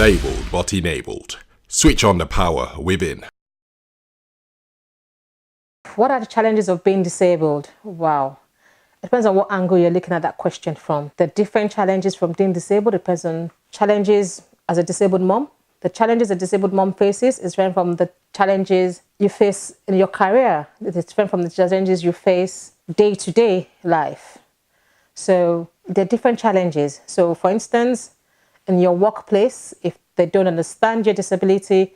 Disabled but enabled. Switch on the power within. What are the challenges of being disabled? Wow. It depends on what angle you're looking at that question from. The different challenges from being disabled depends on challenges as a disabled mom. The challenges a disabled mom faces is different from the challenges you face in your career. It's different from the challenges you face day-to-day life. So there are different challenges. So for instance, in your workplace, if they don't understand your disability,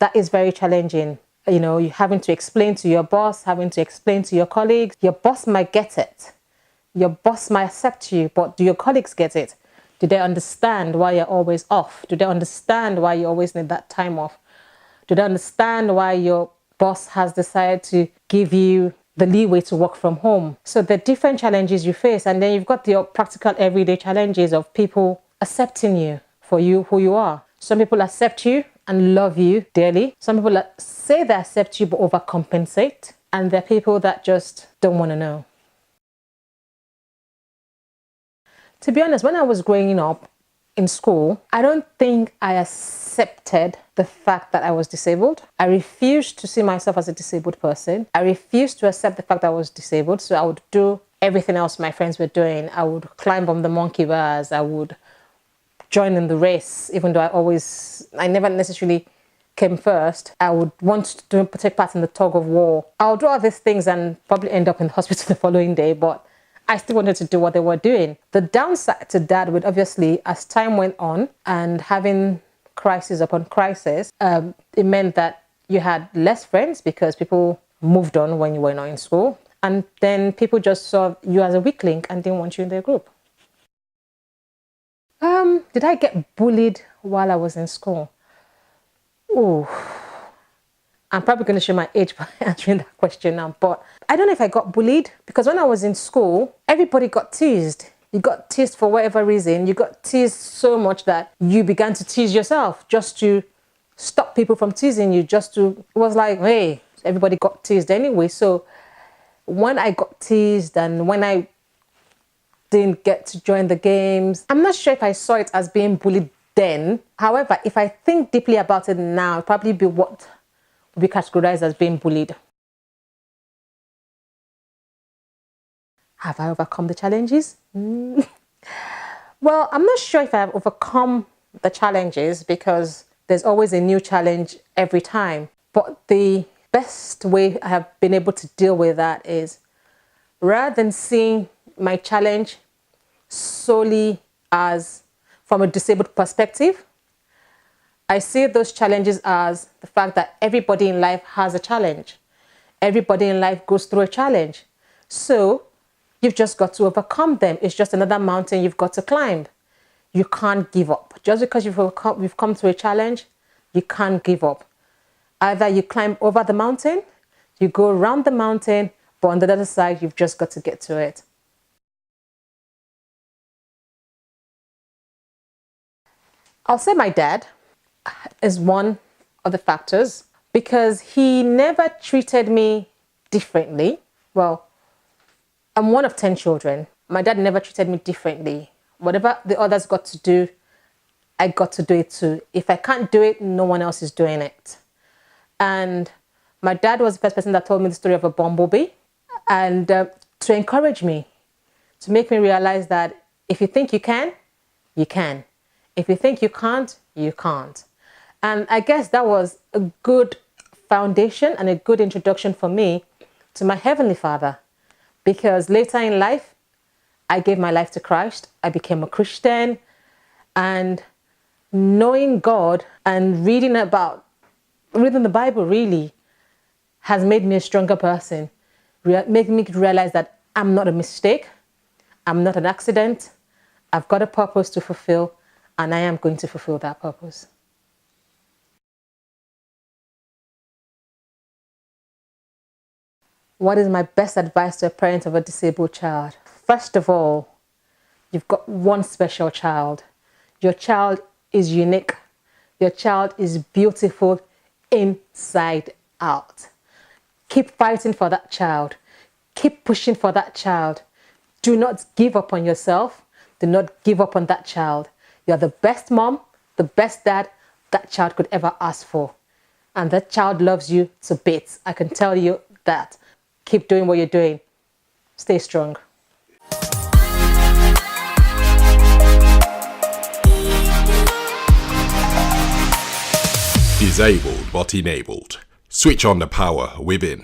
that is very challenging. You know, you're having to explain to your boss, having to explain to your colleagues. Your boss might get it. Your boss might accept you, but do your colleagues get it? Do they understand why you're always off? Do they understand why you always need that time off? Do they understand why your boss has decided to give you the leeway to work from home? So the different challenges you face, and then you've got the practical everyday challenges of people accepting you for you who you are. Some people accept you and love you dearly. Some people say they accept you but overcompensate. And there are people that just don't want to know. To be honest, when I was growing up in school, I don't think I accepted the fact that I was disabled. I refused to see myself as a disabled person. I refused to accept the fact that I was disabled. So I would do everything else my friends were doing. I would climb on the monkey bars. I would join in the race, even though I never necessarily came first. I would want to take part in the tug of war. I'll do all these things and probably end up in the hospital the following day, but I still wanted to do what they were doing. The downside to that would obviously, as time went on and having crisis upon crisis, it meant that you had less friends because people moved on when you were not in school. And then people just saw you as a weak link and didn't want you in their group. Did I get bullied while I was in school? Oh, I'm probably going to show my age by answering that question now, but I don't know if I got bullied because when I was in school, everybody got teased. You got teased for whatever reason. You got teased so much that you began to tease yourself just to stop people from teasing you. It was like, hey, everybody got teased anyway. So when I got teased and when I didn't get to join the games, I'm not sure if I saw it as being bullied then. However, if I think deeply about it now, it'd probably be what would be categorized as being bullied. Have I overcome the challenges? Well, I'm not sure if I have overcome the challenges because there's always a new challenge every time. But the best way I have been able to deal with that is rather than seeing my challenge solely as from a disabled perspective, I see those challenges as the fact that everybody in life has a challenge. Everybody in life goes through a challenge. So you've just got to overcome them. It's just another mountain you've got to climb. You can't give up. Just because you've come to a challenge, you can't give up. Either you climb over the mountain, you go around the mountain, but on the other side, you've just got to get to it. I'll say my dad is one of the factors because he never treated me differently. Well, I'm one of 10 children. My dad never treated me differently. Whatever the others got to do, I got to do it too. If I can't do it, no one else is doing it. And my dad was the first person that told me the story of a bumblebee and to encourage me, to make me realize that if you think you can, you can. If you think you can't, you can't. And I guess that was a good foundation and a good introduction for me to my Heavenly Father. Because later in life, I gave my life to Christ. I became a Christian. And knowing God and reading the Bible really has made me a stronger person. Made me realize that I'm not a mistake. I'm not an accident. I've got a purpose to fulfill. And I am going to fulfill that purpose. What is my best advice to a parent of a disabled child? First of all, you've got one special child. Your child is unique. Your child is beautiful inside out. Keep fighting for that child. Keep pushing for that child. Do not give up on yourself. Do not give up on that child. You're the best mom. the best dad that child could ever ask for. And that child loves you to bits. I can tell you that. Keep doing what you're doing. Stay strong. Disabled but enabled. Switch on the power within.